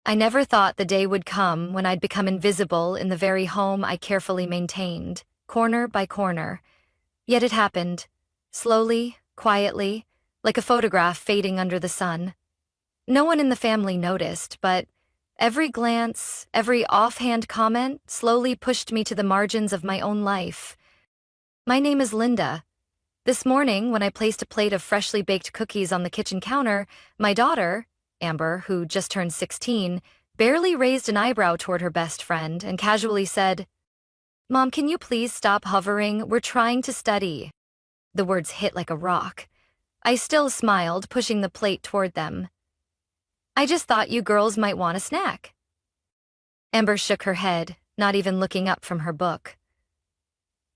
I never thought the day would come when I'd become invisible in the very home I carefully maintained, corner by corner. Yet it happened, slowly, quietly, like a photograph fading under the sun. No one in the family noticed, but every glance, every offhand comment slowly pushed me to the margins of my own life. My name is Linda. This morning, when I placed a plate of freshly baked cookies on the kitchen counter, my daughter, Amber, who just turned 16, barely raised an eyebrow toward her best friend and casually said, "Mom, can you please stop hovering? We're trying to study." The words hit like a rock. I still smiled, pushing the plate toward them. "I just thought you girls might want a snack." Amber shook her head, not even looking up from her book.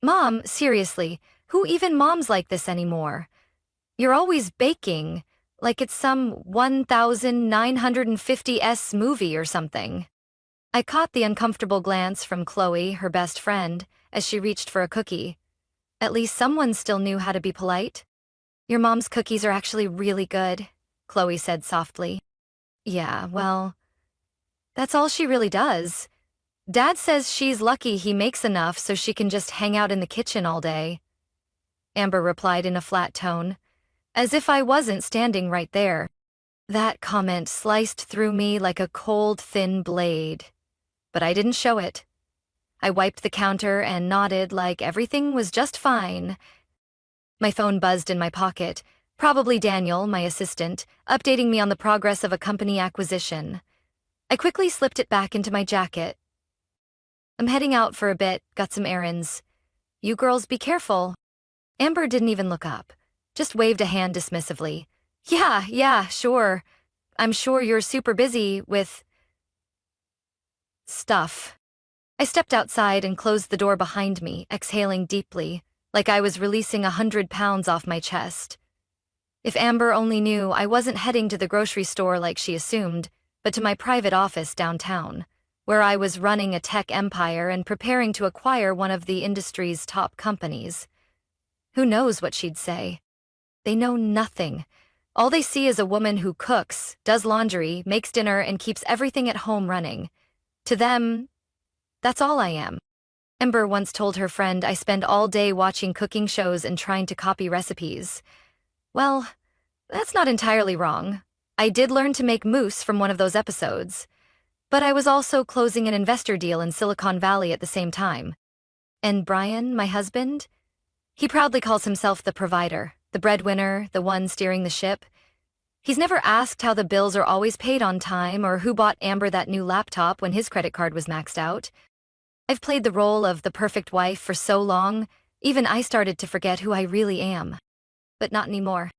"Mom, seriously, who even moms like this anymore? You're always baking, like it's some 1950s movie or something." I caught the uncomfortable glance from Chloe, her best friend, as she reached for a cookie. At least someone still knew how to be polite. "Your mom's cookies are actually really good," Chloe said softly. "Yeah, well, that's all she really does. Dad says she's lucky he makes enough so she can just hang out in the kitchen all day." Amber replied in a flat tone, as if I wasn't standing right there. That comment sliced through me like a cold, thin blade. But I didn't show it. I wiped the counter and nodded like everything was just fine. My phone buzzed in my pocket, probably Daniel, my assistant, updating me on the progress of a company acquisition. I quickly slipped it back into my jacket. "I'm heading out for a bit, got some errands. You girls be careful." Amber didn't even look up, just waved a hand dismissively. Yeah, sure. I'm sure you're super busy with stuff." I stepped outside and closed the door behind me, exhaling deeply, like I was releasing 100 pounds off my chest. If Amber only knew, I wasn't heading to the grocery store like she assumed, but to my private office downtown, where I was running a tech empire and preparing to acquire one of the industry's top companies. Who knows what she'd say? They know nothing. All they see is a woman who cooks, does laundry, makes dinner, and keeps everything at home running. To them, that's all I am. Amber once told her friend I spend all day watching cooking shows and trying to copy recipes. Well, that's not entirely wrong. I did learn to make mousse from one of those episodes. But I was also closing an investor deal in Silicon Valley at the same time. And Brian, my husband, he proudly calls himself the provider, the breadwinner, the one steering the ship. He's never asked how the bills are always paid on time or who bought Amber that new laptop when his credit card was maxed out. I've played the role of the perfect wife for so long, even I started to forget who I really am. But not anymore.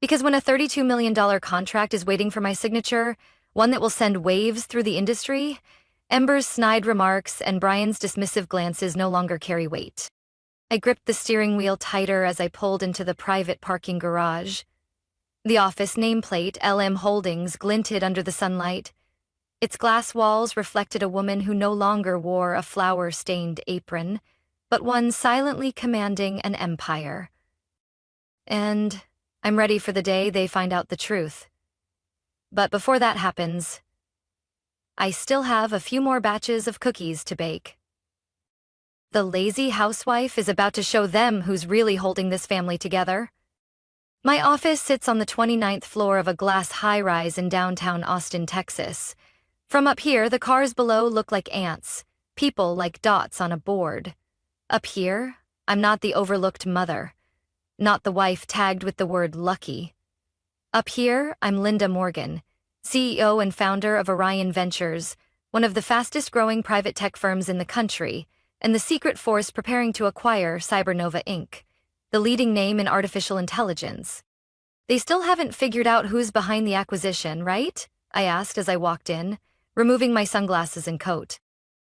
Because when a $32 million contract is waiting for my signature, one that will send waves through the industry, Amber's snide remarks and Brian's dismissive glances no longer carry weight. I gripped the steering wheel tighter as I pulled into the private parking garage. The office nameplate, LM Holdings, glinted under the sunlight. Its glass walls reflected a woman who no longer wore a flour-stained apron, but one silently commanding an empire. And I'm ready for the day they find out the truth. But before that happens, I still have a few more batches of cookies to bake. The lazy housewife is about to show them who's really holding this family together. My office sits on the 29th floor of a glass high-rise in downtown Austin, Texas. From up here, the cars below look like ants, people like dots on a board. Up here, I'm not the overlooked mother, not the wife tagged with the word lucky. Up here, I'm Linda Morgan, CEO and founder of Orion Ventures, one of the fastest-growing private tech firms in the country, and the secret force preparing to acquire Cybernova Inc., the leading name in artificial intelligence. They still haven't figured out who's behind the acquisition, right? I asked as I walked in, removing my sunglasses and coat.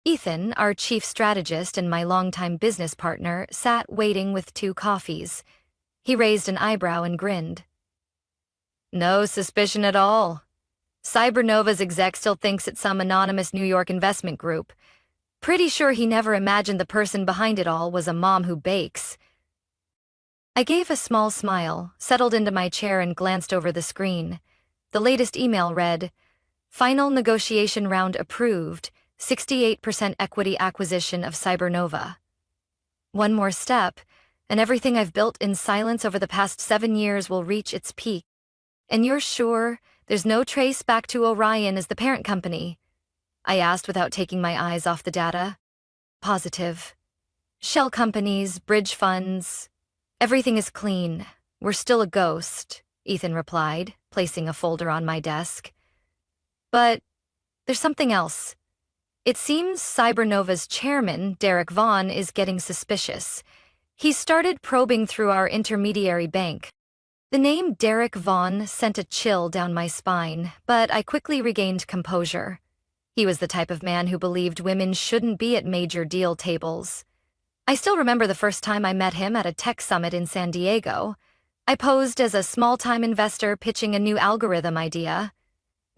Ethan, our chief strategist and my longtime business partner, sat waiting with 2 coffees. He raised an eyebrow and grinned. "No suspicion at all. Cybernova's exec still thinks it's some anonymous New York investment group. Pretty sure he never imagined the person behind it all was a mom who bakes." I gave a small smile, settled into my chair and glanced over the screen. The latest email read, Final negotiation round approved, 68% equity acquisition of Cybernova. One more step, and everything I've built in silence over the past 7 years will reach its peak. And you're sure there's no trace back to Orion as the parent company? I asked without taking my eyes off the data. Positive. Shell companies, bridge funds. Everything is clean. We're still a ghost, Ethan replied, placing a folder on my desk. But there's something else. It seems Cybernova's chairman, Derek Vaughn, is getting suspicious. He started probing through our intermediary bank. The name Derek Vaughn sent a chill down my spine, but I quickly regained composure. He was the type of man who believed women shouldn't be at major deal tables. I still remember the first time I met him at a tech summit in San Diego. I posed as a small-time investor pitching a new algorithm idea.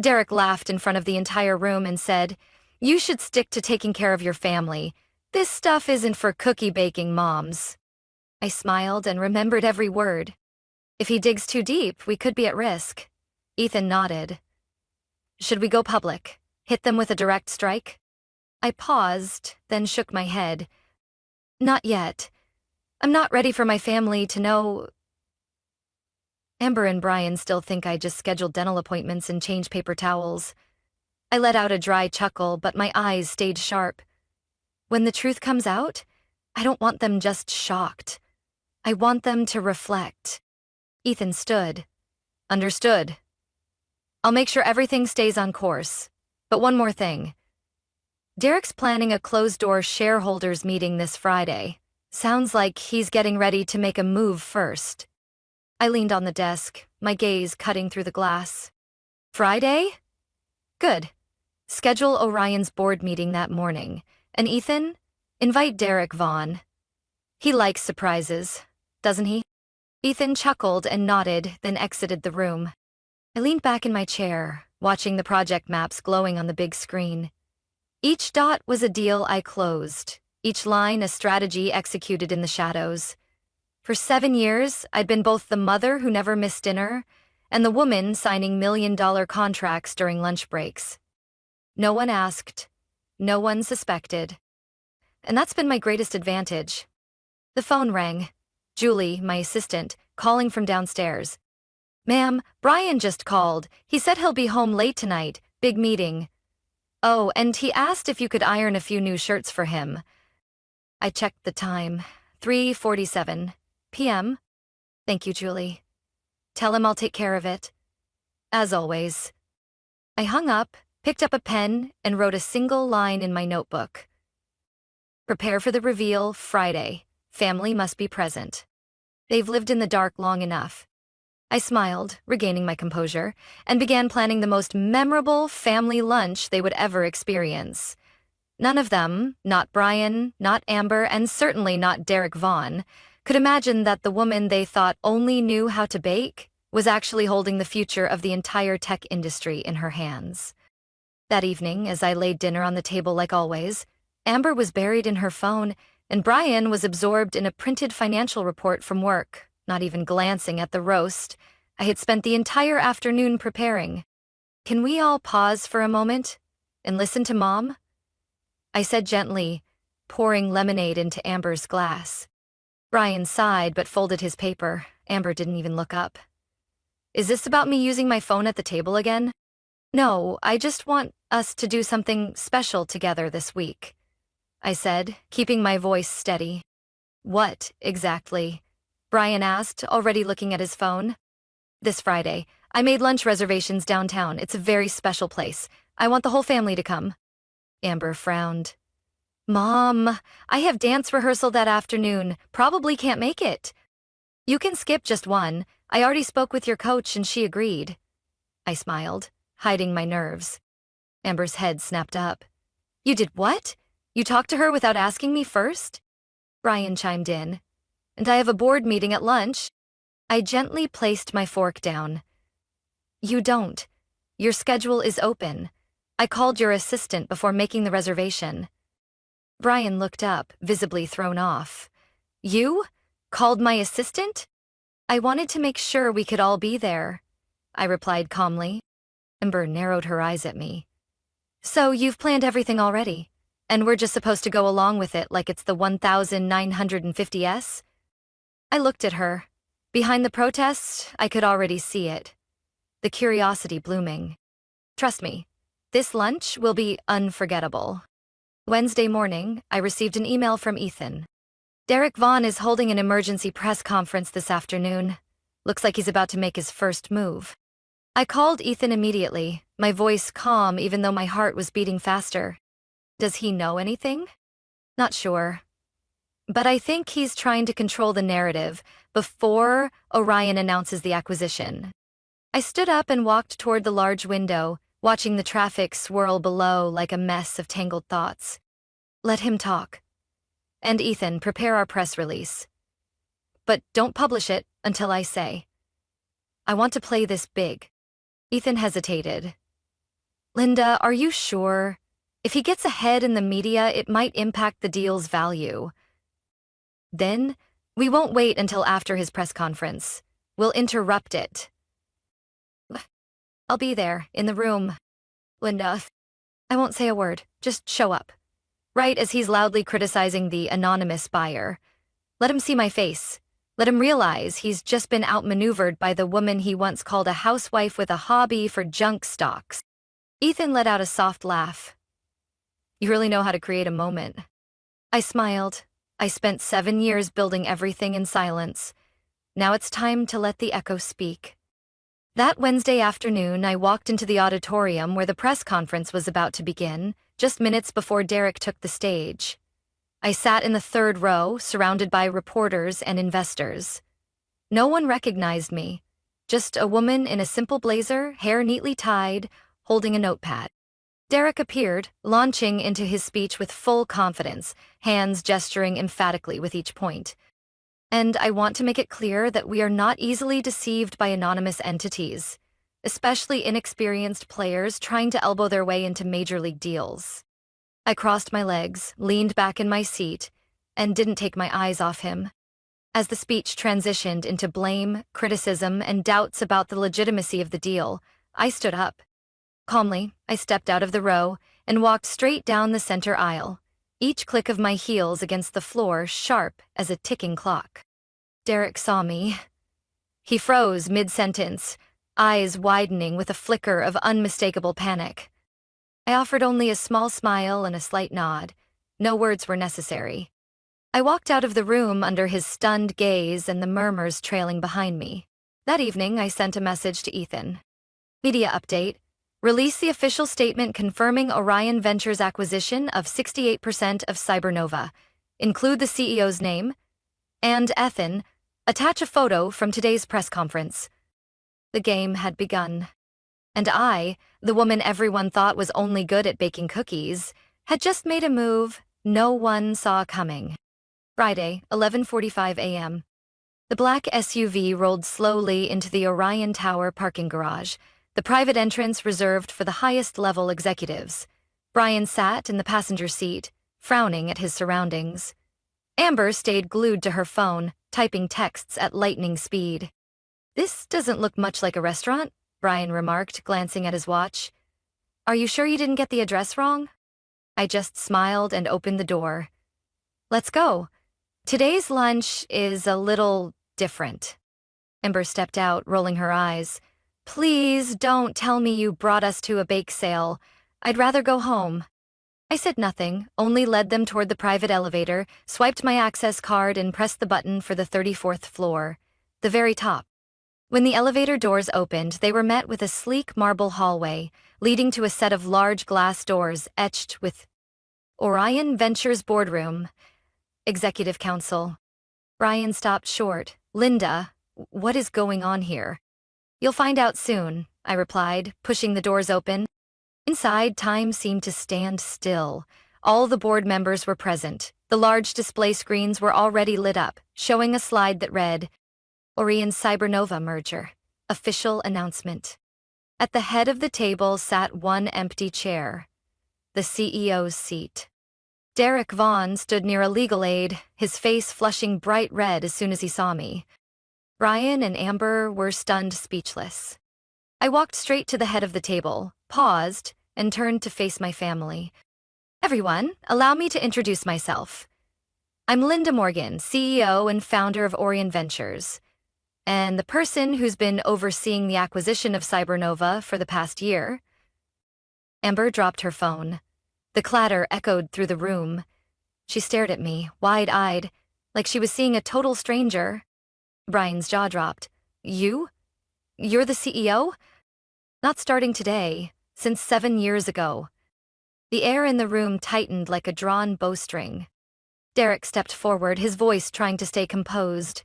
Derek laughed in front of the entire room and said, "You should stick to taking care of your family. This stuff isn't for cookie-baking moms." I smiled and remembered every word. If he digs too deep, we could be at risk. Ethan nodded. Should we go public? Hit them with a direct strike? I paused, then shook my head. Not yet. I'm not ready for my family to know. Amber and Brian still think I just scheduled dental appointments and changed paper towels. I let out a dry chuckle, but my eyes stayed sharp. When the truth comes out, I don't want them just shocked. I want them to reflect. Ethan stood. Understood. I'll make sure everything stays on course. But one more thing. Derek's planning a closed-door shareholders meeting this Friday. Sounds like he's getting ready to make a move first. I leaned on the desk, my gaze cutting through the glass. Friday? Good. Schedule Orion's board meeting that morning. And Ethan, invite Derek Vaughn. He likes surprises, doesn't he? Ethan chuckled and nodded, then exited the room. I leaned back in my chair, watching the project maps glowing on the big screen. Each dot was a deal I closed, each line a strategy executed in the shadows. For 7 years, I'd been both the mother who never missed dinner and the woman signing million-dollar contracts during lunch breaks. No one asked, no one suspected. And that's been my greatest advantage. The phone rang. Julie, my assistant, calling from downstairs. "Ma'am, Brian just called. He said he'll be home late tonight. Big meeting. Oh, and he asked if you could iron a few new shirts for him." I checked the time. 3:47 p.m. Thank you, Julie. Tell him I'll take care of it. As always. I hung up, picked up a pen, and wrote a single line in my notebook. Prepare for the reveal Friday. Family must be present. They've lived in the dark long enough. I smiled, regaining my composure, and began planning the most memorable family lunch they would ever experience. None of them, not Brian, not Amber, and certainly not Derek Vaughn, could imagine that the woman they thought only knew how to bake was actually holding the future of the entire tech industry in her hands. That evening, as I laid dinner on the table like always, Amber was buried in her phone, and Brian was absorbed in a printed financial report from work, not even glancing at the roast I had spent the entire afternoon preparing. "Can we all pause for a moment and listen to Mom?" I said gently, pouring lemonade into Amber's glass. Brian sighed but folded his paper. Amber didn't even look up. "Is this about me using my phone at the table again?" "No, I just want us to do something special together this week," I said, keeping my voice steady. "What, exactly?" Brian asked, already looking at his phone. "This Friday. I made lunch reservations downtown. It's a very special place. I want the whole family to come." Amber frowned. "Mom, I have dance rehearsal that afternoon. Probably can't make it." "You can skip just one. I already spoke with your coach and she agreed." I smiled, hiding my nerves. Amber's head snapped up. "You did what? You talked to her without asking me first?" Brian chimed in. "And I have a board meeting at lunch." I gently placed my fork down. "You don't. Your schedule is open. I called your assistant before making the reservation." Brian looked up, visibly thrown off. "You? Called my assistant?" "I wanted to make sure we could all be there," I replied calmly. Amber narrowed her eyes at me. So you've planned everything already, and we're just supposed to go along with it like it's the 1950s? I looked at her. Behind the protest, I could already see it. The curiosity blooming. Trust me, this lunch will be unforgettable. Wednesday morning, I received an email from Ethan. Derek Vaughn is holding an emergency press conference this afternoon. Looks like he's about to make his first move. I called Ethan immediately, my voice calm even though my heart was beating faster. Does he know anything? Not sure. But I think he's trying to control the narrative before Orion announces the acquisition. I stood up and walked toward the large window, watching the traffic swirl below like a mess of tangled thoughts. Let him talk. And Ethan, prepare our press release. But don't publish it until I say. I want to play this big. Ethan hesitated. Linda, are you sure? If he gets ahead in the media, it might impact the deal's value. Then, we won't wait until after his press conference. We'll interrupt it. I'll be there, in the room. Linda, I won't say a word, just show up. Right as he's loudly criticizing the anonymous buyer. Let him see my face. Let him realize he's just been outmaneuvered by the woman he once called a housewife with a hobby for junk stocks. Ethan let out a soft laugh. You really know how to create a moment. I smiled. I spent 7 years building everything in silence. Now it's time to let the echo speak. That Wednesday afternoon, I walked into the auditorium where the press conference was about to begin, just minutes before Derek took the stage. I sat in the third row, surrounded by reporters and investors. No one recognized me, just a woman in a simple blazer, hair neatly tied, holding a notepad. Derek appeared, launching into his speech with full confidence, hands gesturing emphatically with each point. And I want to make it clear that we are not easily deceived by anonymous entities, especially inexperienced players trying to elbow their way into major league deals. I crossed my legs, leaned back in my seat, and didn't take my eyes off him. As the speech transitioned into blame, criticism, and doubts about the legitimacy of the deal, I stood up. Calmly, I stepped out of the row and walked straight down the center aisle, each click of my heels against the floor sharp as a ticking clock. Derek saw me. He froze mid-sentence, eyes widening with a flicker of unmistakable panic. I offered only a small smile and a slight nod. No words were necessary. I walked out of the room under his stunned gaze and the murmurs trailing behind me. That evening, I sent a message to Ethan. Media update. Release the official statement confirming Orion Ventures' acquisition of 68% of Cybernova. Include the CEO's name. And Ethan, attach a photo from today's press conference. The game had begun. And I, the woman everyone thought was only good at baking cookies, had just made a move no one saw coming. Friday, 11:45 a.m. The black SUV rolled slowly into the Orion Tower parking garage, the private entrance reserved for the highest-level executives. Brian sat in the passenger seat, frowning at his surroundings. Amber stayed glued to her phone, typing texts at lightning speed. This doesn't look much like a restaurant, Brian remarked, glancing at his watch. Are you sure you didn't get the address wrong? I just smiled and opened the door. Let's go. Today's lunch is a little different. Amber stepped out, rolling her eyes. Please don't tell me you brought us to a bake sale. I'd rather go home. I said nothing, only led them toward the private elevator, swiped my access card and pressed the button for the 34th floor, the very top. When the elevator doors opened, they were met with a sleek marble hallway, leading to a set of large glass doors etched with Orion Ventures Boardroom, Executive Council. Brian stopped short. Linda, what is going on here? You'll find out soon, I replied, pushing the doors open. Inside, time seemed to stand still. All the board members were present. The large display screens were already lit up, showing a slide that read, Orion Cybernova merger. Official announcement. At the head of the table sat one empty chair. The CEO's seat. Derek Vaughn stood near a legal aid, his face flushing bright red as soon as he saw me. Brian and Amber were stunned speechless. I walked straight to the head of the table, paused, and turned to face my family. Everyone, allow me to introduce myself. I'm Linda Morgan, CEO and founder of Orion Ventures, and the person who's been overseeing the acquisition of Cybernova for the past year. Amber dropped her phone. The clatter echoed through the room. She stared at me, wide-eyed, like she was seeing a total stranger. Brian's jaw dropped. You? You're the CEO? Not starting today, since 7 years ago. The air in the room tightened like a drawn bowstring. Derek stepped forward, his voice trying to stay composed.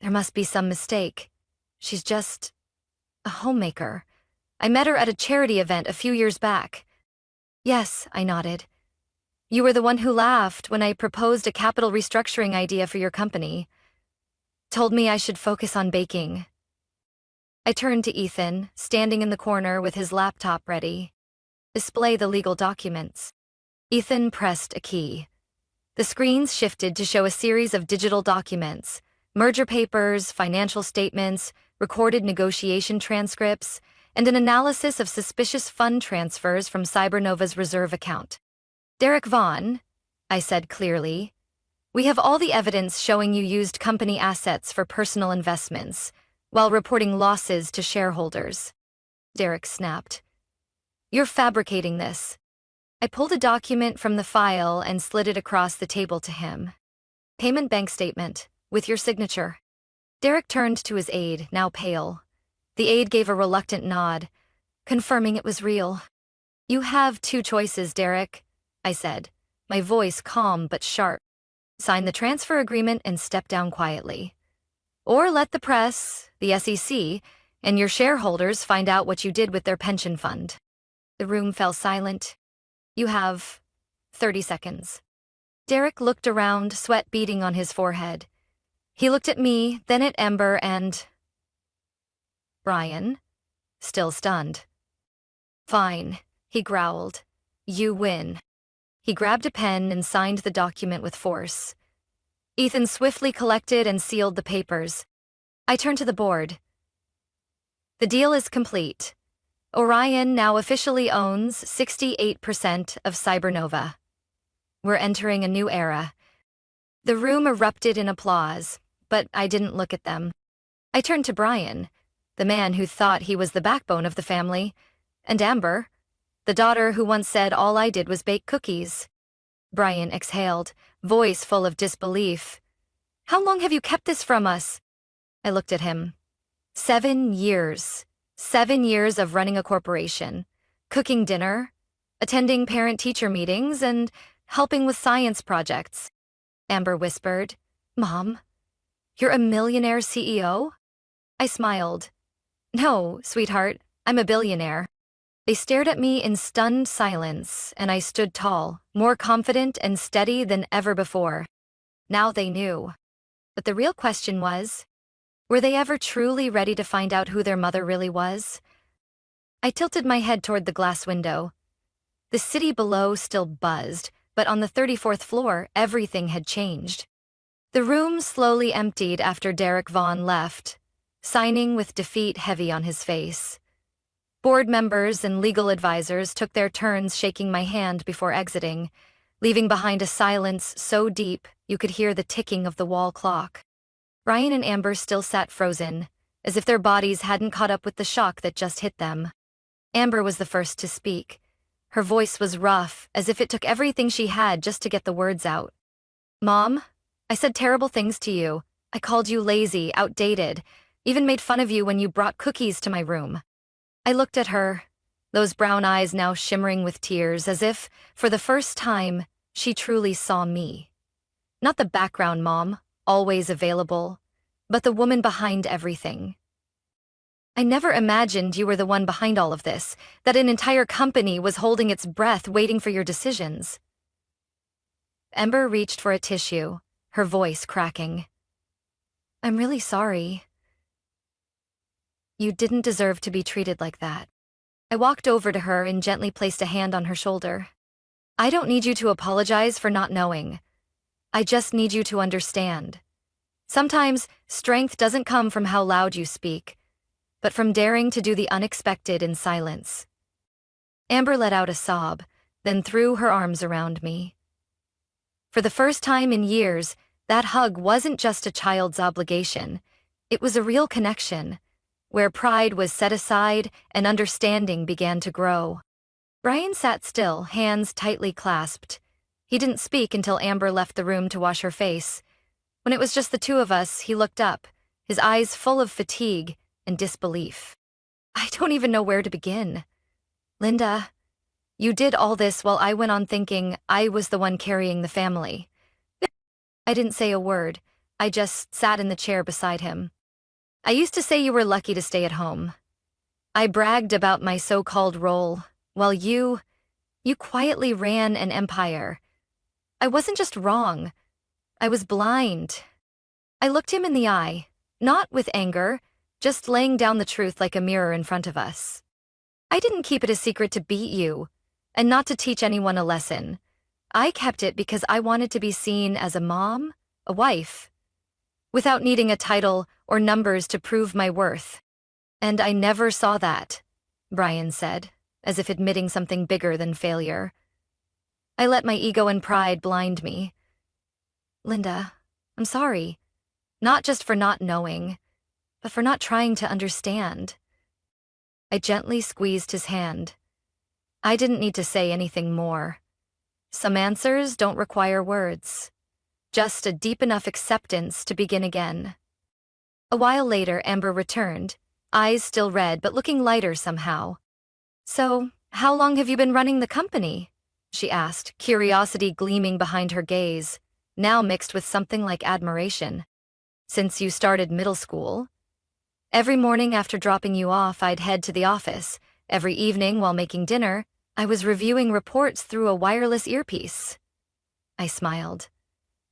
There must be some mistake. She's just a homemaker. I met her at a charity event a few years back. Yes, I nodded. You were the one who laughed when I proposed a capital restructuring idea for your company. Told me I should focus on baking. I turned to Ethan, standing in the corner with his laptop ready. Display the legal documents. Ethan pressed a key. The screens shifted to show a series of digital documents, merger papers, financial statements, recorded negotiation transcripts, and an analysis of suspicious fund transfers from Cybernova's reserve account. Derek Vaughn, I said clearly, we have all the evidence showing you used company assets for personal investments, while reporting losses to shareholders. Derek snapped. You're fabricating this. I pulled a document from the file and slid it across the table to him. Payment bank statement, with your signature. Derek turned to his aide, now pale. The aide gave a reluctant nod, confirming it was real. You have 2 choices, Derek, I said, my voice calm but sharp. Sign the transfer agreement and step down quietly. Or let the press, the SEC, and your shareholders find out what you did with their pension fund. The room fell silent. You have 30 seconds. Derek looked around, sweat beading on his forehead. He looked at me, then at Amber and Brian, still stunned. Fine, he growled. You win. He grabbed a pen and signed the document with force. Ethan swiftly collected and sealed the papers. I turned to the board. The deal is complete. Orion now officially owns 68% of Cybernova. We're entering a new era. The room erupted in applause, but I didn't look at them. I turned to Brian, the man who thought he was the backbone of the family, and Amber, the daughter who once said all I did was bake cookies. Brian exhaled, voice full of disbelief. How long have you kept this from us? I looked at him. 7 years. 7 years of running a corporation, cooking dinner, attending parent-teacher meetings, and helping with science projects. Amber whispered, Mom, you're a millionaire CEO? I smiled. No, sweetheart, I'm a billionaire. They stared at me in stunned silence, and I stood tall, more confident and steady than ever before. Now they knew. But the real question was, were they ever truly ready to find out who their mother really was? I tilted my head toward the glass window. The city below still buzzed, but on the 34th floor, everything had changed. The room slowly emptied after Derek Vaughn left, signing with defeat heavy on his face. Board members and legal advisors took their turns shaking my hand before exiting, leaving behind a silence so deep you could hear the ticking of the wall clock. Brian and Amber still sat frozen, as if their bodies hadn't caught up with the shock that just hit them. Amber was the first to speak. Her voice was rough, as if it took everything she had just to get the words out. Mom, I said terrible things to you. I called you lazy, outdated, even made fun of you when you brought cookies to my room. I looked at her, those brown eyes now shimmering with tears, as if, for the first time, she truly saw me. Not the background mom, always available, but the woman behind everything. I never imagined you were the one behind all of this, that an entire company was holding its breath waiting for your decisions. Amber reached for a tissue, her voice cracking. I'm really sorry. You didn't deserve to be treated like that. I walked over to her and gently placed a hand on her shoulder. I don't need you to apologize for not knowing. I just need you to understand. Sometimes, strength doesn't come from how loud you speak, but from daring to do the unexpected in silence. Amber let out a sob, then threw her arms around me. For the first time in years, that hug wasn't just a child's obligation. It was a real connection, where pride was set aside and understanding began to grow. Brian sat still, hands tightly clasped. He didn't speak until Amber left the room to wash her face. When it was just the two of us, he looked up, his eyes full of fatigue and disbelief. I don't even know where to begin. Linda, you did all this while I went on thinking I was the one carrying the family. I didn't say a word. I just sat in the chair beside him. I used to say you were lucky to stay at home. I bragged about my so-called role, while you quietly ran an empire. I wasn't just wrong. I was blind. I looked him in the eye, not with anger, just laying down the truth like a mirror in front of us. I didn't keep it a secret to beat you, and not to teach anyone a lesson. I kept it because I wanted to be seen as a mom, a wife, without needing a title or numbers to prove my worth. And I never saw that, Brian said, as if admitting something bigger than failure. I let my ego and pride blind me. Linda, I'm sorry. Not just for not knowing, but for not trying to understand. I gently squeezed his hand. I didn't need to say anything more. Some answers don't require words. Just a deep enough acceptance to begin again. A while later, Amber returned, eyes still red but looking lighter somehow. So, how long have you been running the company? She asked, curiosity gleaming behind her gaze, now mixed with something like admiration. Since you started middle school. Every morning after dropping you off, I'd head to the office. Every evening while making dinner, I was reviewing reports through a wireless earpiece. I smiled.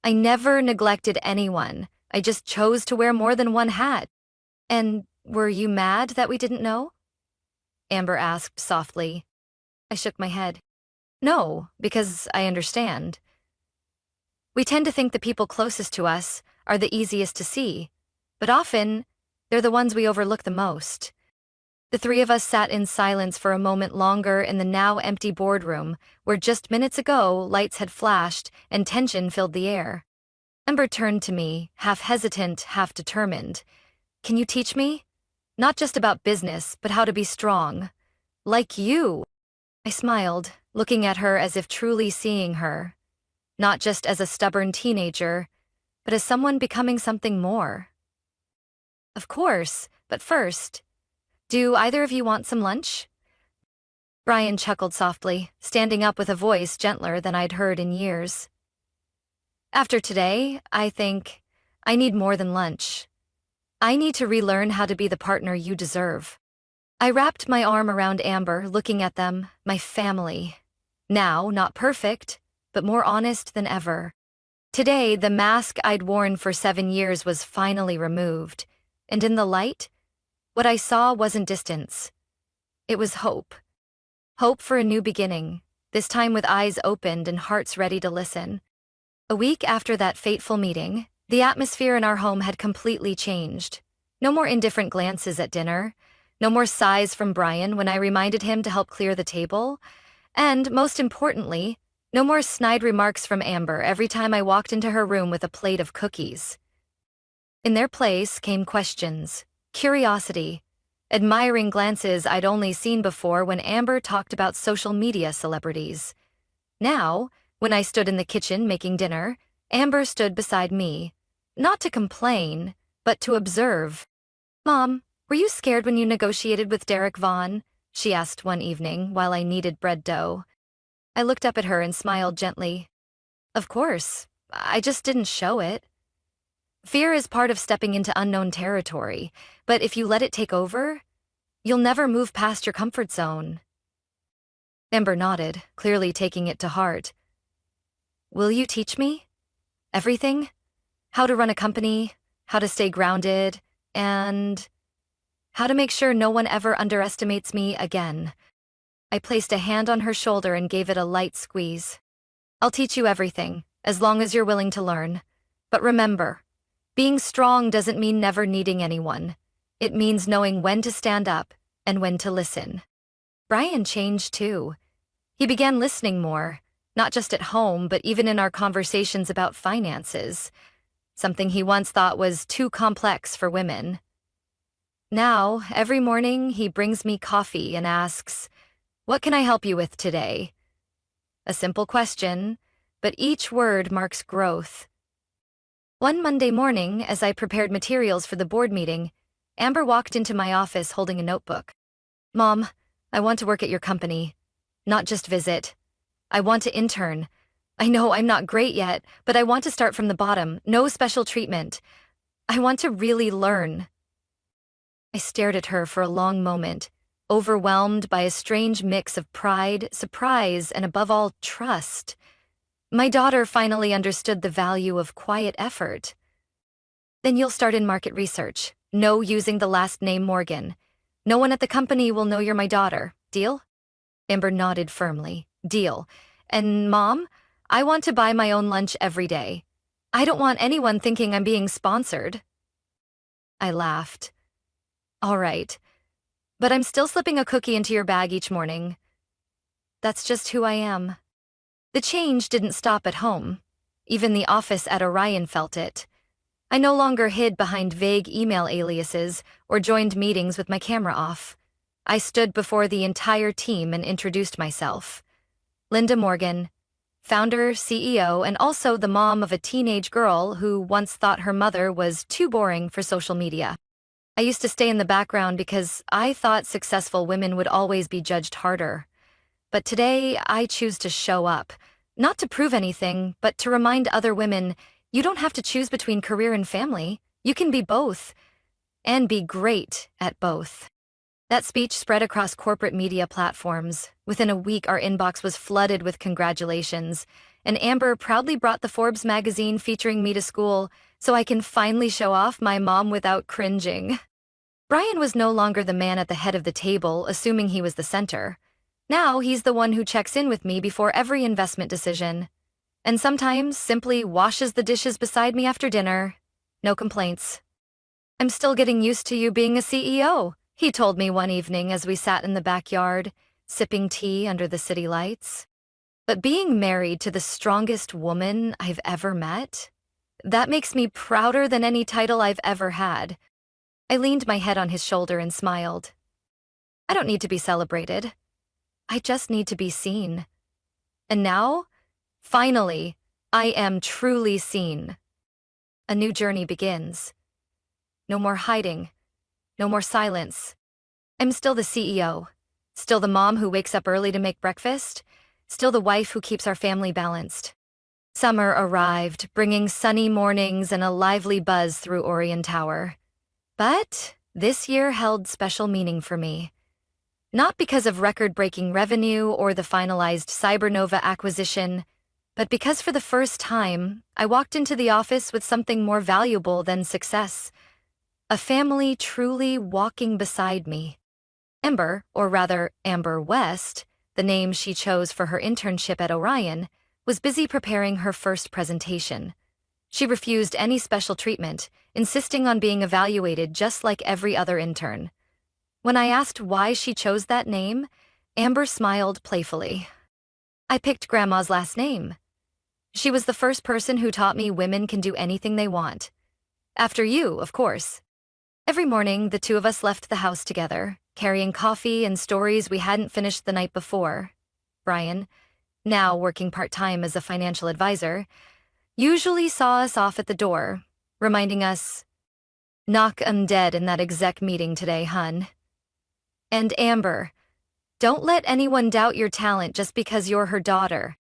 I never neglected anyone. I just chose to wear more than one hat. And were you mad that we didn't know? Amber asked softly. I shook my head. No, because I understand. We tend to think the people closest to us are the easiest to see, but often, they're the ones we overlook the most. The three of us sat in silence for a moment longer in the now empty boardroom, where just minutes ago lights had flashed and tension filled the air. Amber turned to me, half hesitant, half determined. Can you teach me? Not just about business, but how to be strong. Like you. I smiled, looking at her as if truly seeing her. Not just as a stubborn teenager, but as someone becoming something more. Of course, but first, do either of you want some lunch? Brian chuckled softly, standing up with a voice gentler than I'd heard in years. After today, I think I need more than lunch. I need to relearn how to be the partner you deserve. I wrapped my arm around Amber, looking at them, my family. Now, not perfect, but more honest than ever. Today, the mask I'd worn for 7 years was finally removed, and in the light, what I saw wasn't distance. It was hope. Hope for a new beginning, this time with eyes opened and hearts ready to listen. A week after that fateful meeting, the atmosphere in our home had completely changed. No more indifferent glances at dinner, no more sighs from Brian when I reminded him to help clear the table, and, most importantly, no more snide remarks from Amber every time I walked into her room with a plate of cookies. In their place came questions, curiosity, admiring glances I'd only seen before when Amber talked about social media celebrities. Now, when I stood in the kitchen making dinner, Amber stood beside me, not to complain, but to observe. Mom, were you scared when you negotiated with Derek Vaughn? She asked one evening while I kneaded bread dough. I looked up at her and smiled gently. Of course, I just didn't show it. Fear is part of stepping into unknown territory, but if you let it take over, you'll never move past your comfort zone. Amber nodded, clearly taking it to heart. Will you teach me? Everything? How to run a company, how to stay grounded, and how to make sure no one ever underestimates me again. I placed a hand on her shoulder and gave it a light squeeze. I'll teach you everything, as long as you're willing to learn. But remember, being strong doesn't mean never needing anyone. It means knowing when to stand up and when to listen. Brian changed too. He began listening more, not just at home, but even in our conversations about finances, something he once thought was too complex for women. Now, every morning, he brings me coffee and asks, "What can I help you with today?" A simple question, but each word marks growth. One Monday morning, as I prepared materials for the board meeting, Amber walked into my office holding a notebook. "Mom, I want to work at your company, not just visit. I want to intern. I know I'm not great yet, but I want to start from the bottom, no special treatment. I want to really learn." I stared at her for a long moment, overwhelmed by a strange mix of pride, surprise, and above all, trust. My daughter finally understood the value of quiet effort. "Then you'll start in market research. No using the last name Morgan. No one at the company will know you're my daughter. Deal?" Amber nodded firmly. "Deal. And Mom, I want to buy my own lunch every day. I don't want anyone thinking I'm being sponsored." I laughed. "All right. But I'm still slipping a cookie into your bag each morning. That's just who I am." The change didn't stop at home. Even the office at Orion felt it. I no longer hid behind vague email aliases or joined meetings with my camera off. I stood before the entire team and introduced myself. Linda Morgan, founder, CEO, and also the mom of a teenage girl who once thought her mother was too boring for social media. I used to stay in the background because I thought successful women would always be judged harder. But today, I choose to show up, not to prove anything, but to remind other women, you don't have to choose between career and family. You can be both, and be great at both. That speech spread across corporate media platforms. Within a week, our inbox was flooded with congratulations, and Amber proudly brought the Forbes magazine featuring me to school so I can finally show off my mom without cringing. Brian was no longer the man at the head of the table, assuming he was the center. Now he's the one who checks in with me before every investment decision, and sometimes simply washes the dishes beside me after dinner. No complaints. "I'm still getting used to you being a CEO," he told me one evening as we sat in the backyard, sipping tea under the city lights. But being married to the strongest woman I've ever met, that makes me prouder than any title I've ever had. I leaned my head on his shoulder and smiled. I don't need to be celebrated. I just need to be seen. And now, finally, I am truly seen. A new journey begins. No more hiding. No more silence. I'm still the CEO. Still the mom who wakes up early to make breakfast. Still the wife who keeps our family balanced. Summer arrived, bringing sunny mornings and a lively buzz through Orion Tower. But this year held special meaning for me. Not because of record-breaking revenue or the finalized Cybernova acquisition, but because for the first time, I walked into the office with something more valuable than success. A family truly walking beside me. Amber, or rather Amber West, the name she chose for her internship at Orion, was busy preparing her first presentation. She refused any special treatment, insisting on being evaluated just like every other intern. When I asked why she chose that name, Amber smiled playfully. "I picked Grandma's last name. She was the first person who taught me women can do anything they want. After you, of course." Every morning, the two of us left the house together, carrying coffee and stories we hadn't finished the night before. Brian, now working part-time as a financial advisor, usually saw us off at the door, reminding us, "Knock 'em dead in that exec meeting today, hun." And Amber, don't let anyone doubt your talent just because you're her daughter.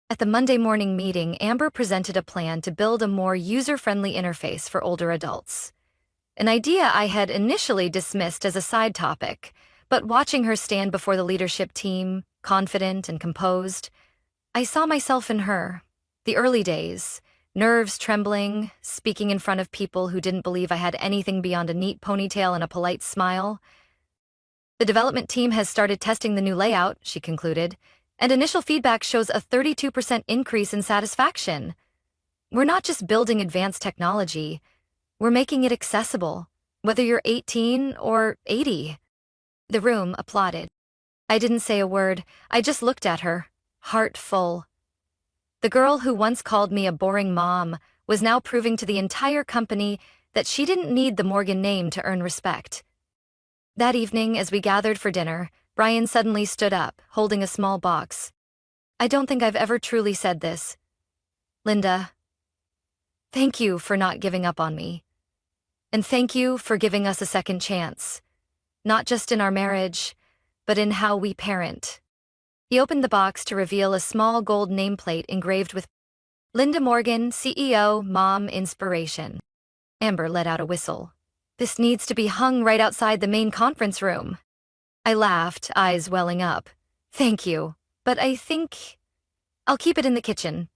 At the Monday morning meeting, Amber presented a plan to build a more user-friendly interface for older adults. An idea I had initially dismissed as a side topic, but watching her stand before the leadership team, confident and composed, I saw myself in her. The early days, nerves trembling, speaking in front of people who didn't believe I had anything beyond a neat ponytail and a polite smile. "The development team has started testing the new layout," she concluded, "and initial feedback shows a 32% increase in satisfaction. We're not just building advanced technology, we're making it accessible. whether you're 18 or 80. The room applauded. I didn't say a word, I just looked at her, heart full. The girl who once called me a boring mom was now proving to the entire company that she didn't need the Morgan name to earn respect. That evening, as we gathered for dinner, Brian suddenly stood up, holding a small box. I don't think I've ever truly said this. Linda, thank you for not giving up on me. And thank you for giving us a second chance. Not just in our marriage, but in how we parent. He opened the box to reveal a small gold nameplate engraved with Linda Morgan, CEO, Mom Inspiration. Amber let out a whistle. This needs to be hung right outside the main conference room. I laughed, eyes welling up. Thank you, but I think I'll keep it in the kitchen.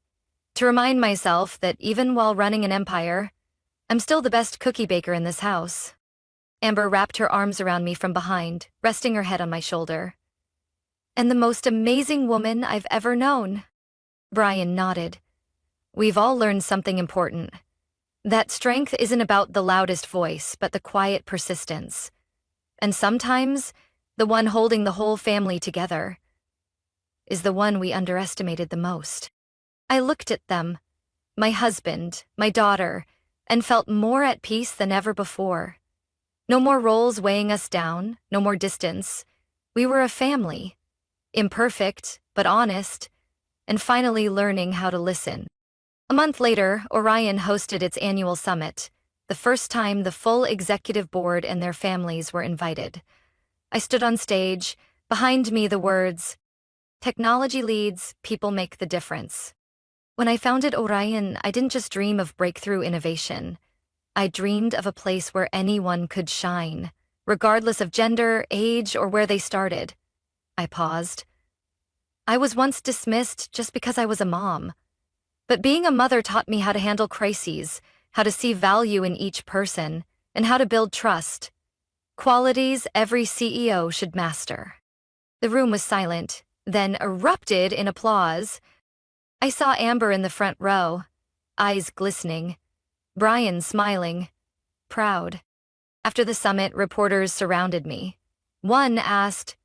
To remind myself that even while running an empire, I'm still the best cookie baker in this house. Amber wrapped her arms around me from behind, resting her head on my shoulder. And the most amazing woman I've ever known. Brian nodded. We've all learned something important. That strength isn't about the loudest voice, but the quiet persistence. And sometimes, the one holding the whole family together is the one we underestimated the most. I looked at them, my husband, my daughter, and felt more at peace than ever before. No more roles weighing us down, no more distance. We were a family. Imperfect, but honest, and finally learning how to listen. A month later, Orion hosted its annual summit, the first time the full executive board and their families were invited. I stood on stage, behind me the words, "Technology leads, people make the difference." When I founded Orion, I didn't just dream of breakthrough innovation. I dreamed of a place where anyone could shine, regardless of gender, age, or where they started. I paused. I was once dismissed just because I was a mom. But being a mother taught me how to handle crises, how to see value in each person, and how to build trust. Qualities every CEO should master. The room was silent, then erupted in applause. I saw Amber in the front row, eyes glistening, Brian smiling, proud. After the summit, reporters surrounded me. One asked,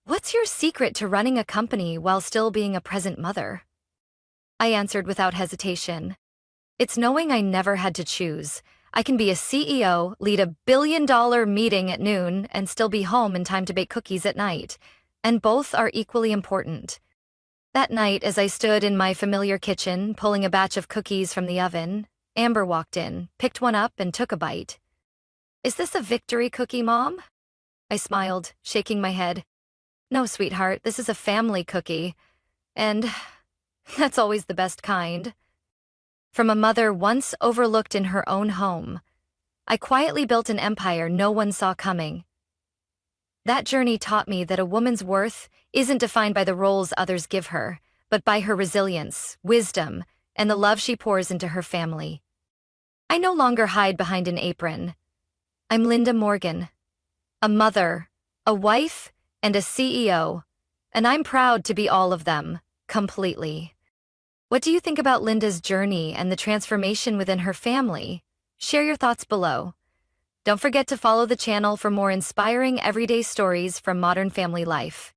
"What's your secret to running a company while still being a present mother?" I answered without hesitation. It's knowing I never had to choose. I can be a CEO, lead a billion-dollar meeting at noon, and still be home in time to bake cookies at night. And both are equally important. That night, as I stood in my familiar kitchen, pulling a batch of cookies from the oven, Amber walked in, picked one up, and took a bite. "Is this a victory cookie, Mom?" I smiled, shaking my head. "No, sweetheart, this is a family cookie. And that's always the best kind." From a mother once overlooked in her own home, I quietly built an empire no one saw coming. That journey taught me that a woman's worth isn't defined by the roles others give her, but by her resilience, wisdom, and the love she pours into her family. I no longer hide behind an apron. I'm Linda Morgan, a mother, a wife, and a CEO, and I'm proud to be all of them, completely. What do you think about Linda's journey and the transformation within her family? Share your thoughts below. Don't forget to follow the channel for more inspiring everyday stories from modern family life.